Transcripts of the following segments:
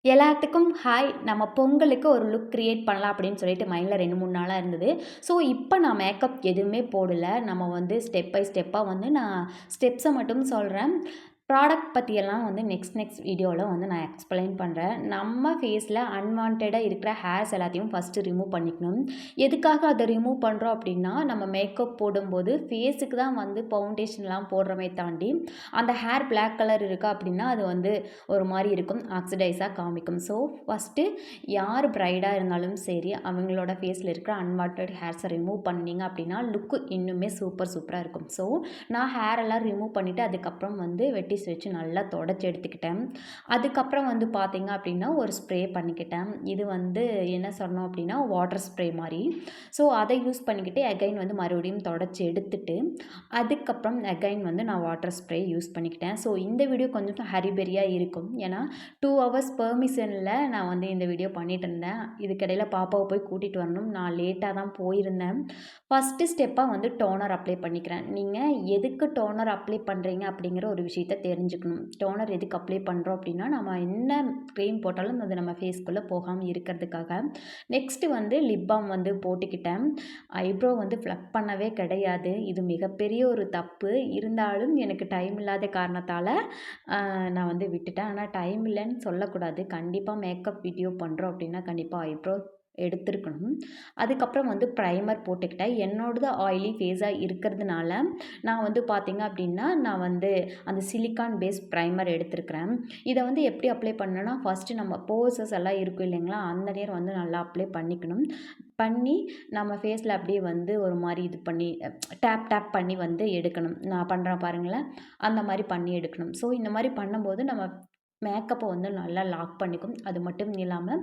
எல்லாத்துக்கும் ஹாய்! நம்ம பொங்கலுக்கு ஒரு லுக் கிரியேட் பண்ணலாம் அப்படின்னு சொல்லிட்டு மைண்ட்ல 2, 3 நாளா இருந்தது. ஸோ, இப்ப நான் மேக்கப் எதுவுமே போடல. நம்ம வந்து ஸ்டெப் பை ஸ்டெப்பா வந்து நான் ஸ்டெப்ஸ மட்டும் சொல்றேன். ப்ராடக்ட் பத்தியெல்லாம் வந்து நெக்ஸ்ட் வீடியோல வந்து நான் எக்ஸ்ப்ளைன் பண்றேன். நம்ம ஃபேஸ்ல அன்வான்டடா இருக்கிற ஹேர்ஸ் எல்லாத்தையும் ஃபர்ஸ்ட்டு ரிமூவ் பண்ணிக்கணும். எதுக்காக அத ரிமூவ் பண்றோம் அப்படின்னா, நம்ம மேக்கப் போடும்போது ஃபேஸுக்கு தான் வந்து ஃபவுண்டேஷன்லாம் போடுறோமே தாண்டி, அந்த ஹேர் பிளாக் கலர் இருக்கா அப்படின்னா, அது வந்து ஒரு மாரி இருக்கும். ஆக்ஸிடைஸா காமிக்கும். ஸோ, ஃபர்ஸ்ட்டு யார் பிரைடா இருந்தாலும் சரி, அவங்களோட ஃபேஸ்ல இருக்கிற அன்வான்டட் ஹேர்ஸ ரிமூவ் பண்ணீங்க அப்படின்னா, லுக்கு இன்னுமே சூப்பரா இருக்கும். ஸோ, நான் ஹேர் எல்லாம் ரிமூவ் பண்ணிட்டு, அதுக்கப்புறம் வந்து வெட்டி வச்சு நல்லா தொடச்சி எடுத்துக்கிட்டேன். அதுக்கப்புறம் வந்து பார்த்தீங்க அப்படின்னா, ஒரு ஸ்ப்ரே பண்ணிக்கிட்டேன். இது வந்து என்ன சொன்னோம் அப்படின்னா, வாட்டர் ஸ்ப்ரே மாரி. ஸோ, அதை யூஸ் பண்ணிக்கிட்டு அகைன் வந்து மறுபடியும் தொடச்சி எடுத்துட்டு, அதுக்கப்புறம் அகைன் வந்து நான் வாட்டர் ஸ்ப்ரே யூஸ் பண்ணிக்கிட்டேன். ஸோ, இந்த வீடியோ கொஞ்சம் ஹரிபரியா இருக்கும். ஏன்னா 2 ஹவர்ஸ் பெர்மிஷன்ல நான் வந்து இந்த வீடியோ பண்ணிட்டு இருந்தேன். இதுக்கிடையில பாப்பாவ போய் கூட்டிட்டு வரணும். நான் லேட்டா தான் போயிருந்தேன். ஃபர்ஸ்ட்டு ஸ்டெப்பா வந்து டோனர் அப்ளை பண்ணிக்கிறேன். நீங்க எதுக்கு டோனர் அப்ளை பண்ணுறீங்க அப்படிங்கிற ஒரு விஷயத்த தெரிஞ்சுக்கணும். டோனர் எதுக்கு அப்ளை பண்ணுறோம் அப்படின்னா, நம்ம என்ன க்ரீம் போட்டாலும் அது நம்ம ஃபேஸ்க்குள்ளே போகாம இருக்கிறதுக்காக. நெக்ஸ்ட்டு வந்து லிப் பாம் வந்து போட்டுக்கிட்டேன். ஐப்ரோ வந்து ஃப்ளக் பண்ணவே கிடையாது. இது மிகப்பெரிய ஒரு தப்பு. இருந்தாலும் எனக்கு டைம் இல்லாத காரணத்தால நான் வந்து விட்டுட்டேன். ஆனா டைம் இல்லன்னு சொல்லக்கூடாது. கண்டிப்பா மேக்கப் வீடியோ பண்ணுறோம் அப்படின்னா, கண்டிப்பா ஐப்ரோ எடுத்திருக்கணும். அதுக்கப்புறம் வந்து ப்ரைமர் போட்டுக்கிட்டேன். என்னோடது ஆயிலி ஃபேஸா இருக்கிறதுனால, நான் வந்து பார்த்தீங்க அப்படின்னா, நான் வந்து அந்த சிலிக்கான் பேஸ் ப்ரைமர் எடுத்திருக்கிறேன். இத வந்து எப்படி அப்ளை பண்ணணும்னா, ஃபர்ஸ்ட்டு நம்ம போர்ஸஸ் எல்லாம் இருக்கும் இல்லைங்களா? அந்த நேரம் வந்து நல்லா அப்ளை பண்ணிக்கணும். பண்ணி நம்ம ஃபேஸில அப்படியே வந்து ஒரு மாரி இது பண்ணி டேப் பண்ணி வந்து எடுக்கணும். நான் பண்றேன் பாருங்களேன். அந்த மாரி பண்ணி எடுக்கணும். ஸோ, இந்த மாரி பண்ணும்போது நம்ம மேக்கப்ப வந்து நல்லா லாக் பண்ணிக்கும். அது மட்டும் இல்லாம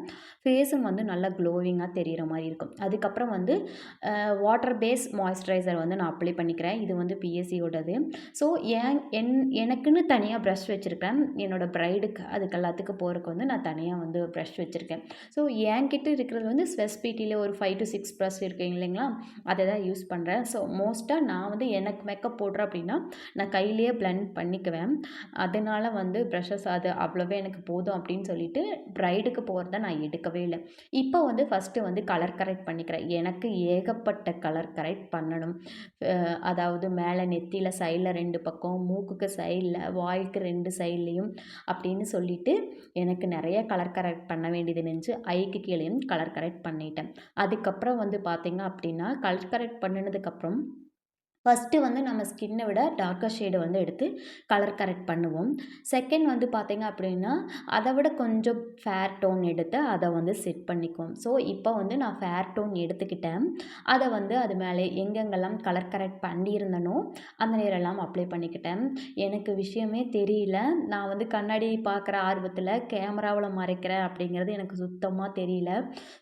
ஃபேஸும் வந்து நல்லா க்ளோவிங்கா தெரியிற மாரி இருக்கும். அதுக்கப்புறம் வந்து வாட்டர் பேஸ் மாய்ஸ்சரைசர் வந்து நான் அப்ளை பண்ணிக்கிறேன். இது வந்து பிஎஸ்சியோடது. ஸோ, எனக்குன்னு தனியா ப்ரஷ் வச்சிருக்கேன். என்னோட பிரைடுக்கு அதுக்கு எல்லாத்துக்கும் போறதுக்கு வந்து நான் தனியா வந்து ப்ரஷ் வச்சிருக்கேன். ஸோ, என்கிட்ட இருக்கிறது வந்து ஸ்வெஸ் பியூட்டில ஒரு 5 to 6 ப்ரஷ் இருக்கு இல்லைங்களா? அத தான் யூஸ் பண்றேன். ஸோ, மோஸ்ட்டா நான் வந்து எனக்கு மேக்கப் போடுறேன் அப்படின்னா, நான் கையிலேயே பிளெண்ட் பண்ணிக்குவேன். அதனால வந்து ப்ரஷஸ் அது அவ்வளவே எனக்கு போதும் அப்படின்னு சொல்லிட்டு பிரைடுக்கு போறத நான் எடுக்கவே இல்ல. இப்போ வந்து ஃபர்ஸ்ட்டு வந்து கலர் கரெக்ட் பண்ணிக்கிறேன். எனக்கு ஏகப்பட்ட கலர் கரெக்ட் பண்ணணும். அதாவது மேலே நெத்தியில சைடில் 2 பக்கம், மூக்குக்கு சைடில, வாய்க்கு 2 சைட்லயும் அப்படின்னு சொல்லிட்டு எனக்கு நெறைய கலர் கரெக்ட் பண்ண வேண்டியது இருந்துச்சு. ஐக்கு கீழயும் கலர் கரெக்ட் பண்ணிட்டேன். அதுக்கப்புறம் வந்து பார்த்தீங்க அப்படின்னா, கலர் கரெக்ட் பண்ணுனதுக்கப்புறம் ஃபர்ஸ்ட்டு வந்து நம்ம ஸ்கின்னை விட டார்க்கர் ஷேடு வந்து எடுத்து கலர் கரெக்ட் பண்ணுவோம். செகண்ட் வந்து பார்த்தீங்க அப்படின்னா, அதை விட கொஞ்சம் ஃபேர் டோன் எடுத்து அதை வந்து செட் பண்ணிக்குவோம். ஸோ, இப்போ வந்து நான் ஃபேர் டோன் எடுத்துக்கிட்டேன். அதை வந்து அது மேலே எங்கெங்கெல்லாம் கலர் கரெக்ட் பண்ணியிருந்தனோ, அந்த நேரம்லாம் அப்ளை பண்ணிக்கிட்டேன். எனக்கு விஷயமே தெரியல. நான் வந்து கண்ணாடி பார்க்குற ஆர்வத்தில கேமராவுல மறைக்கிறேன் அப்படிங்கிறது எனக்கு சுத்தமா தெரியல.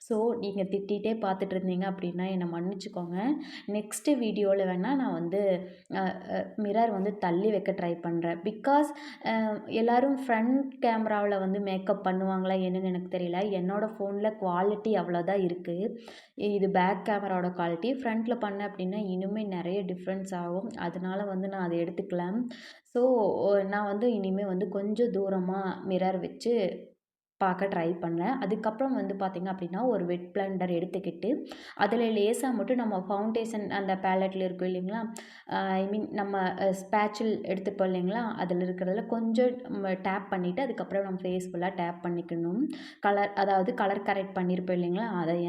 ஸோ, நீங்க திட்டிட்டே பார்த்துட்டு இருந்தீங்க அப்படின்னா, என்னை மன்னிச்சுக்கோங்க. நெக்ஸ்ட்டு வீடியோல வேணா நான் வந்து மிரர் வந்து தள்ளி வைக்க ட்ரை பண்ணுறேன். பிகாஸ் எல்லாரும் ஃப்ரண்ட் கேமராவுல வந்து மேக்கப் பண்ணுவாங்களா என்னன்னு எனக்கு தெரியல. என்னோட ஃபோன்ல குவாலிட்டி அவ்வளோதான் இருக்கு. இது பேக் கேமராவோட குவாலிட்டி. ஃப்ரண்ட்ல பண்ணேன் அப்படின்னா, இன்னுமே நெறைய டிஃப்ரென்ஸ் ஆகும். அதனால வந்து நான் அத எடுத்துக்கல. ஸோ, நான் வந்து இனிமே வந்து கொஞ்சம் தூரமா மிரர் வச்சு பார்க்க ட்ரை பண்ணேன். அதுக்கப்புறம் வந்து பார்த்தீங்க அப்படின்னா, ஒரு வெட் பிளெண்டர் எடுத்துக்கிட்டு, அதில லேசா மட்டும் நம்ம ஃபவுண்டேஷன் அந்த பேலட்ல இருக்கும் இல்லைங்களா? ஐ மீன் நம்ம ஸ்பேச்சுல் எடுத்துப்போம் இல்லைங்களா? அதில இருக்கிறதில கொஞ்சம் டேப் பண்ணிட்டு, அதுக்கப்புறம் நம்ம ஃபேஸ் ஃபுல்லா டேப் பண்ணிக்கணும். அதாவது கலர் கரெக்ட் பண்ணியிருப்போம் இல்லைங்களா? அதைய.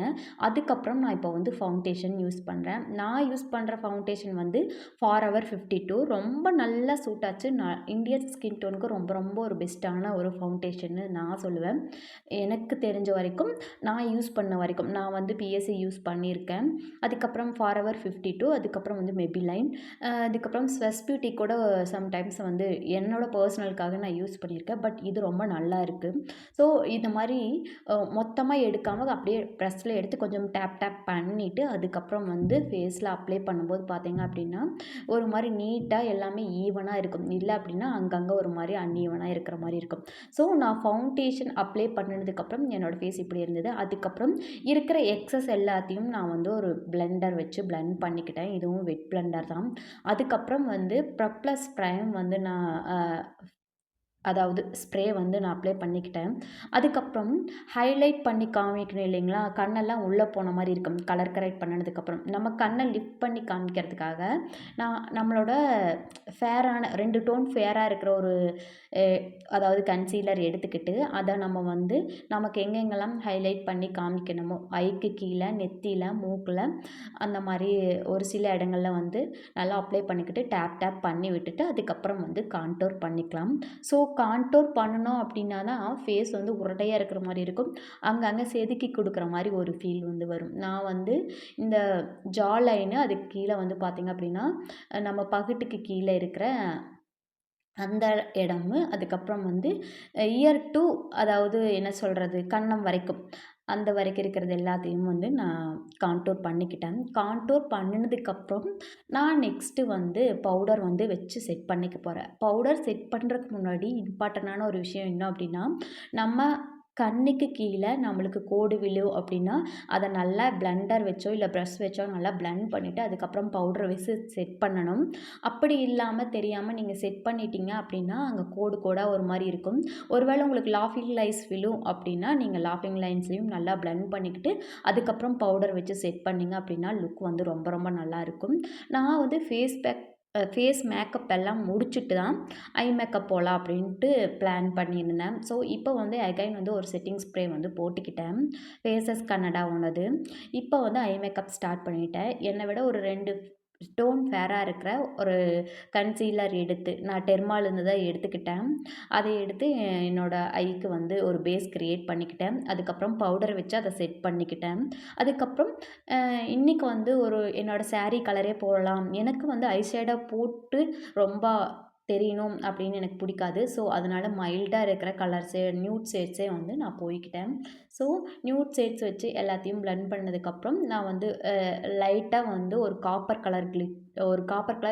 அதுக்கப்புறம் நான் இப்போ வந்து ஃபவுண்டேஷன் யூஸ் பண்றேன். நான் யூஸ் பண்ற ஃபவுண்டேஷன் வந்து ஃபாரெவர் 52 ரொம்ப நல்லா சூட் ஆச்சு. இந்தியன் ஸ்கின் டோனுக்கு ரொம்ப ரொம்ப ஒரு பெஸ்ட்டான ஒரு ஃபவுண்டேஷன்னு நான் சொல்லுவேன். எனக்கு தெரிஞ்ச வரைக்கும், நான் யூஸ் பண்ண வரைக்கும். நான் வந்து பிஎஸ்சி யூஸ் பண்ணியிருக்கேன். அதுக்கப்புறம் ஃபாரெவர் 52 அதுக்கப்புறம் வந்து மெபிலைன் அதுக்கப்புறம் ஸ்வெஸ் பியூட்டி கூட சம்டைம்ஸ் வந்து என்னோட பர்சனலுக்காக நான் யூஸ் பண்ணியிருக்கேன். பட் இது ரொம்ப நல்லா இருக்கு. ஸோ, இந்த மாரி மொத்தமா எடுக்காம அப்படியே ப்ரெஸ்ல எடுத்து கொஞ்சம் டேப் பண்ணிட்டு, அதுக்கப்புறம் வந்து ஃபேஸ்ல அப்ளை பண்ணும்போது பார்த்தீங்க அப்படின்னா, ஒரு மாரி நீட்டா எல்லாமே ஈவனா இருக்கும். இல்ல அப்படின்னா, அங்கங்க ஒரு மாரி அன்ஈவனா இருக்கிற மாரி இருக்கும். ஸோ, நான் ஃபவுண்டேஷன் அப்ளை பண்ணுனதுக்கப்புறம் என்னோட ஃபேஸ் இப்படி இருந்தது. அதுக்கப்புறம் இருக்கிற எக்ஸஸ் எல்லாத்தையும் நான் வந்து ஒரு பிளெண்டர் வச்சு பிளெண்ட் பண்ணிக்கிட்டேன். இதுவும் வெட் பிளெண்டர் தான். அதுக்கப்புறம் வந்து ப்ளஸ் ப்ரைம் வந்து நான் அதாவது ஸ்ப்ரே வந்து நான் அப்ளை பண்ணிக்கிட்டேன். அதுக்கப்புறம் ஹைலைட் பண்ணி காமிக்கணும் இல்லைங்களா? கண்ணெல்லாம் உள்ளே போன மாரி இருக்கும். கலர் கரெக்ட் பண்ணுனதுக்கப்புறம். நம்ம கண்ணை லிஃப்ட் பண்ணி காமிக்கிறதுக்காக, நான் நம்மளோட ஃபேரான 2 டோன் ஃபேரா இருக்கிற ஒரு அ அதாவது கன்சீலர் எடுத்துக்கிட்டு, அத நம்ம வந்து நமக்கு எங்கெங்கெல்லாம் ஹைலைட் பண்ணி காமிக்கணுமோ, ஐக்கு கீழ, நெத்தியில, மூக்குல அந்த மாரி ஒரு சில இடங்கள்ல வந்து நல்லா அப்ளை பண்ணிக்கிட்டு, டேப் டேப் பண்ணி விட்டுட்டு, அதுக்கப்புறம் வந்து கான்டோர் பண்ணிக்கலாம். ஸோ கான்டோர் பண்ணணும் அப்படின்னா தான் ஃபேஸ் வந்து உருண்டையா இருக்கிற மாரி இருக்கும். அங்கங்க செதுக்கி குடுக்குற மாரி ஒரு ஃபீல் வந்து வரும். நான் வந்து இந்த ஜா லைனு அதுக்கு கீழ வந்து பார்த்தீங்க அப்படின்னா, நம்ம பகுட்டுக்கு கீழ இருக்கிற அந்த இடமு, அதுக்கப்புறம் வந்து இயர் டூ அதாவது என்ன சொல்றது? கன்னம் வரைக்கும். அந்த வரைக்கும் இருக்கிறது எல்லாத்தையும் வந்து நான் கான்டூர் பண்ணிக்கிட்டேன். கான்டூர் பண்ணுனதுக்கப்புறம், நான் நெக்ஸ்ட்டு வந்து பவுடர் வந்து வச்சு செட் பண்ணிக்க போறேன். பவுடர் செட் பண்றதுக்கு முன்னாடி இம்பார்ட்டன்டான ஒரு விஷயம் என்ன அப்டின்னா, நம்ம கண்ணுக்கு கீழ நம்மளுக்கு கோடு விழும் அப்டின்னா, அத நல்லா பிளெண்டர் வச்சோ, இல்ல பிரஷ் வச்சோ நல்லா பிளெண்ட் பண்ணிட்டு, அதுக்கப்புறம் பவுடர வச்சு செட் பண்ணணும். அப்படி இல்லாம தெரியாம நீங்க செட் பண்ணிட்டீங்க அப்டின்னா, அங்க கோடு கோடா ஒரு மாரி இருக்கும். ஒருவேளை உங்களுக்கு லாஃபிங் லைன்ஸ் விழும் அப்டின்னா, நீங்க லாஃபிங் லைன்ஸையும் நல்லா பிளெண்ட் பண்ணிக்கிட்டு, அதுக்கப்புறம் பவுடர் வச்சு செட் பண்ணீங்க அப்டின்னா, லுக் வந்து ரொம்ப ரொம்ப நல்லாயிருக்கும். நான் வந்து ஃபேஸ் மேக்கப் எல்லாம் முடிச்சுட்டு தான் ஐ மேக்கப் போலாம் அப்டின்ட்டு பிளான் பண்ணியிருந்தேன். ஸோ, இப்போ வந்து அகைன் வந்து ஒரு செட்டிங் ஸ்ப்ரே வந்து போட்டுக்கிட்டேன். ஃபேஸஸ் கனடாவோடது. இப்போ வந்து ஐ மேக்கப் ஸ்டார்ட் பண்ணிட்டேன். என்ன விட ஒரு 2 டோன் ஃபேரா இருக்கிற ஒரு கன்சீலர் எடுத்து நான் டெர்மாலேருந்து தான் எடுத்துக்கிட்டேன். அதை எடுத்து என்னோட ஐக்கு வந்து ஒரு பேஸ் கிரியேட் பண்ணிக்கிட்டேன். அதுக்கப்புறம் பவுடர் வச்சு அதை செட் பண்ணிக்கிட்டேன். அதுக்கப்புறம் இன்னைக்கு வந்து ஒரு என்னோட சாரீ கலரே போடலாம். எனக்கு வந்து ஐ ஷேடோ போட்டு ரொம்ப தெரியணும் அப்படின்னு எனக்கு பிடிக்காது. ஸோ, அதனால மைல்டா இருக்கிற கலர்ஸே நியூட் ஷேட்ஸே வந்து நான் போய்க்கிட்டேன். ஸோ, நியூட் ஷேட்ஸ் வச்சு எல்லாத்தையும் பிளெண்ட் பண்ணதுக்கப்புறம் நான் வந்து லைட்டா வந்து ஒரு காப்பர் கலர்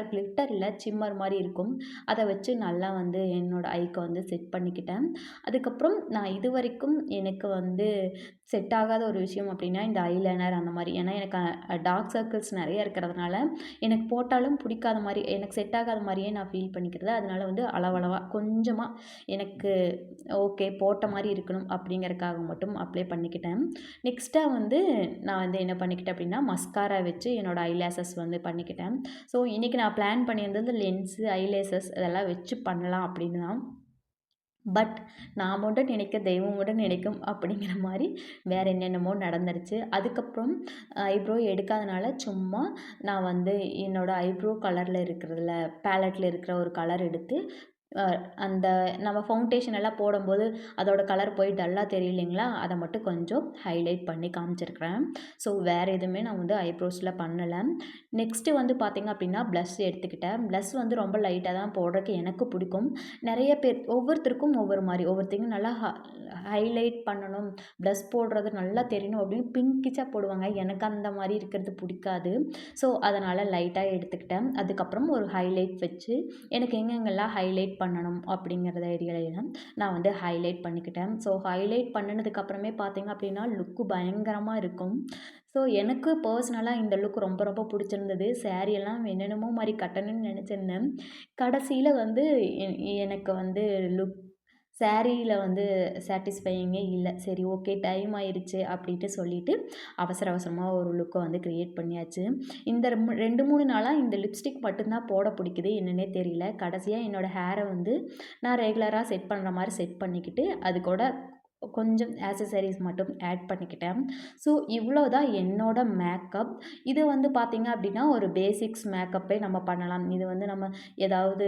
கிளிட்டர் இல்ல சிம்மர் மாரி இருக்கும். அத வச்சு நல்லா வந்து என்னோட ஐக்கு வந்து செட் பண்ணிக்கிட்டேன். அதுக்கப்புறம் நான் இதுவரைக்கும் எனக்கு வந்து செட் ஆகாத ஒரு விஷயம் அப்படின்னா, இந்த ஐலைனர் அந்த மாரி. ஏன்னா எனக்கு டார்க் சர்க்கிள்ஸ் நெறைய இருக்கிறதுனால, எனக்கு போட்டாலும் பிடிக்காத மாரி, எனக்கு செட் ஆகாத மாரியே நான் ஃபீல் பண்ணிக்கிறது. அதனால வந்து அளவளவா கொஞ்சமா எனக்கு ஓகே போட்ட மாரி இருக்கணும் அப்படிங்கிறதுக்காக மட்டும் அப்ளை பண்ணிக்கிட்டேன். நெக்ஸ்ட்டா வந்து நான் வந்து என்ன பண்ணிக்கிட்டேன் அப்படின்னா, மஸ்காரா வச்சு என்னோட ஐலேஷஸ் வந்து பண்ணிக்கிட்டேன். ஸோ, இன்னைக்கு நான் பிளான் பண்ணியிருந்தது லென்ஸு, ஐலேஷஸ் இதெல்லாம் வச்சு பண்ணலாம் அப்படின்னு தான். பட் நான் மட்டும் நினைக்க தெய்வம் மட்டும் நினைக்கும் அப்படிங்கிற மாரி வேற என்னென்னமோ நடந்துருச்சு. அதுக்கப்புறம் ஐப்ரோ எடுக்காதனால சும்மா நான் வந்து என்னோட ஐப்ரோ கலர்ல இருக்கிறதுல பேலட்ல இருக்கிற ஒரு கலர் எடுத்து அ அந்த நம்ம ஃபவுண்டேஷன் எல்லாம் போடும்போது அதோட கலர் போய் டல்லா தெரியும் இல்லைங்களா? அத மட்டும் கொஞ்சம் ஹைலைட் பண்ணி காமிச்சிருக்கிறேன். ஸோ, வேற எதுவுமே நான் வந்து ஐப்ரோஸ்ல பண்ணல. நெக்ஸ்ட்டு வந்து பார்த்தீங்க அப்படின்னா, ப்ளஷ் எடுத்துக்கிட்டேன். ப்ளஷ் வந்து ரொம்ப லைட்டா தான் போடுறதுக்கு எனக்கு பிடிக்கும். நெறைய பேர் ஒவ்வொருத்தருக்கும் ஒவ்வொரு மாரி. ஒவ்வொருத்தங்க நல்லா ஹைலைட் பண்ணணும், ப்ளஷ் போடுறது நல்லா தெரியணும் அப்படின்னு பிங்கிஷா போடுவாங்க. எனக்கு அந்த மாரி இருக்கிறது பிடிக்காது. ஸோ, அதனால லைட்டா எடுத்துக்கிட்டேன். அதுக்கப்புறம் ஒரு ஹைலைட் வச்சு எனக்கு எங்கெங்கெல்லாம் ஹைலைட் பண்ணணும் அப்படிங்கிறத ஐடியால நான் வந்து ஹைலைட் பண்ணிக்கிட்டேன். ஸோ, ஹைலைட் பண்ணுனதுக்கு அப்புறமே பார்த்தீங்க அப்படின்னா, லுக்கு பயங்கரமா இருக்கும். ஸோ, எனக்கு பர்சனலா இந்த லுக் ரொம்ப ரொம்ப பிடிச்சிருந்தது. சாரி எல்லாம் என்னென்னமோ மாரி கட்டணும்னு நெனச்சிருந்தேன். கடைசியில வந்து எ எனக்கு வந்து சாரியில வந்து சாட்டிஸ்ஃபையிங்கே இல்ல. சரி ஓகே டைம் ஆயிருச்சு அப்படின்ட்டு சொல்லிட்டு, அவசர அவசரமா ஒரு லுக்க வந்து கிரியேட் பண்ணியாச்சு. இந்த 2, 3 நாளா இந்த லிப்ஸ்டிக் மட்டும் தான் போட பிடிக்குது. என்னன்னே தெரியல. கடைசியா என்னோட ஹேர வந்து நான் ரெகுலரா செட் பண்ற மாரி செட் பண்ணிக்கிட்டு, அது கூட கொஞ்சம் ஆக்சஸரீஸ் மட்டும் ஆட் பண்ணிக்கிட்டேன். ஸோ, இவ்வளோ தான் என்னோட மேக்கப். இது வந்து பார்த்தீங்க அப்படின்னா, ஒரு பேசிக்ஸ் மேக்கப்பே நம்ம பண்ணலாம். இது வந்து நம்ம ஏதாவது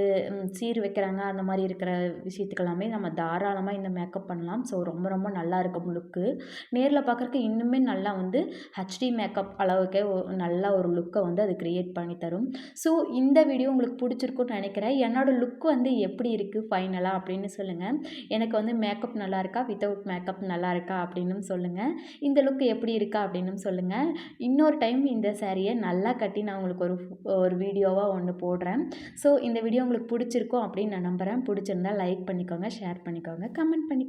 சீர் வைக்கிறாங்க அந்த மாரி இருக்கிற விஷயத்துக்கு எல்லாமே நம்ம தாராளமா இந்த மேக்கப் பண்ணலாம். ஸோ, ரொம்ப ரொம்ப நல்லாயிருக்கும் லுக்கு. நேர்ல பார்க்கறக்கு இன்னுமே நல்லா வந்து ஹெச்டி மேக்கப் அளவுக்கே நல்ல ஒரு லுக்க வந்து அது கிரியேட் பண்ணி தரும். ஸோ, இந்த வீடியோ உங்களுக்கு பிடிச்சிருக்கும்னு நினைக்கிறேன். என்னோட லுக் வந்து எப்படி இருக்கு ஃபைனலா அப்படின்னு சொல்லுங்க. எனக்கு வந்து மேக்கப் நல்லா இருக்கா? வித்தவுட் மேக்கப் நல்லா இருக்கா? அப்படின்னும் சொல்லுங்க. இந்த லுக் எப்படி இருக்கா? அப்படின்னும் சொல்லுங்க. இன்னொரு டைம் இந்த சாரிய நல்லா கட்டி நான் உங்களுக்கு ஒரு வீடியோவா ஒண்ணு போடுறேன். ஸோ, இந்த வீடியோ உங்களுக்கு பிடிச்சிருக்கும் அப்படின்னு நான் நம்புறேன். பிடிச்சிருந்தா லைக் பண்ணிக்கோங்க, ஷேர் பண்ணிக்கோங்க, கமெண்ட் பண்ணிக்கோங்க.